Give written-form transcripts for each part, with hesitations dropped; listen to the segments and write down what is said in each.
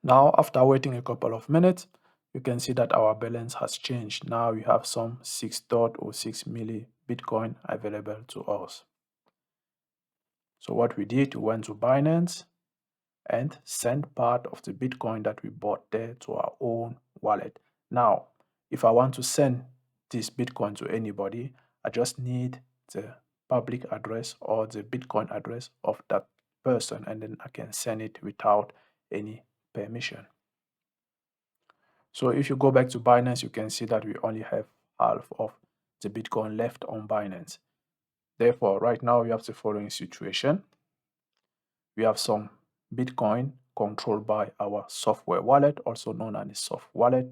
Now, after waiting a couple of minutes, you can see that our balance has changed. Now we have some 6.06 milli Bitcoin available to us. So what we did, we went to Binance and sent part of the Bitcoin that we bought there to our own wallet. Now, if I want to send this Bitcoin to anybody, I just need the public address or the Bitcoin address of that person, and then I can send it without any permission. So if you go back to Binance, you can see that we only have half of the Bitcoin left on Binance. Therefore, right now we have the following situation. We have some Bitcoin controlled by our software wallet, also known as a soft wallet.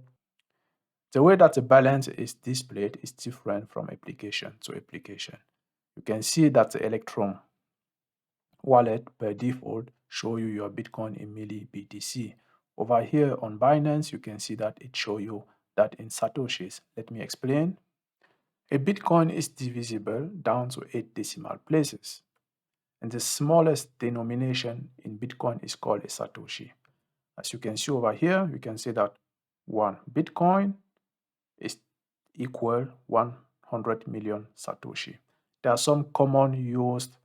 The way that the balance is displayed is different from application to application. You can see that the Electrum wallet by default show you your Bitcoin in milli BTC. Over here on Binance, you can see that it show you that in Satoshis. Let me explain. A Bitcoin is divisible down to 8 decimal places, and the smallest denomination in Bitcoin is called a Satoshi. As you can see over here, you can see that 1 Bitcoin is equal 100 million Satoshi. There are some common used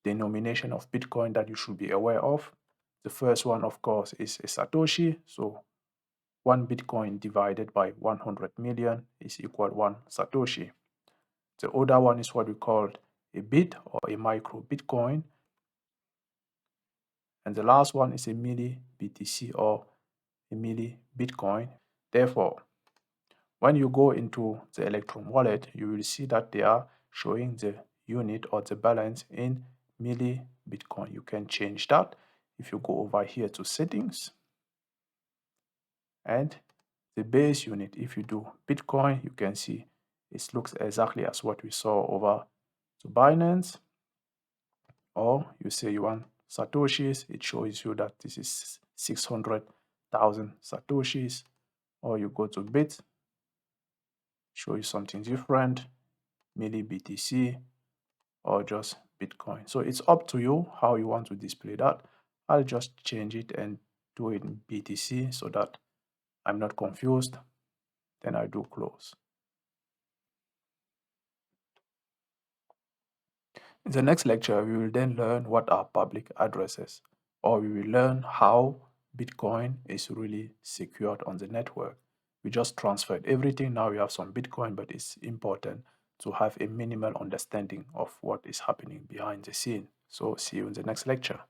denomination of Bitcoin that you should be aware of. The first one, of course, is a Satoshi. So 1 Bitcoin divided by 100 million is equal 1 Satoshi. The other one is what we call a bit or a micro Bitcoin. And the last one is a milli BTC or a milli Bitcoin. Therefore, when you go into the Electrum wallet, you will see that they are showing the unit or the balance in milli Bitcoin. You can change that if you go over here to settings and the base unit. If you do Bitcoin, you can see it looks exactly as what we saw over to Binance. Or you say you want Satoshis, it shows you that this is 600,000 Satoshis. Or you go to Bit, show you something different, milli BTC, or just Bitcoin. So it's up to you how you want to display that. I'll just change it and do it in BTC so that I'm not confused. Then I do close. In the next lecture, we will then learn what are public addresses, or we will learn how Bitcoin is really secured on the network. We just transferred everything. Now we have some Bitcoin, but it's important to have a minimal understanding of what is happening behind the scene. So see you in the next lecture.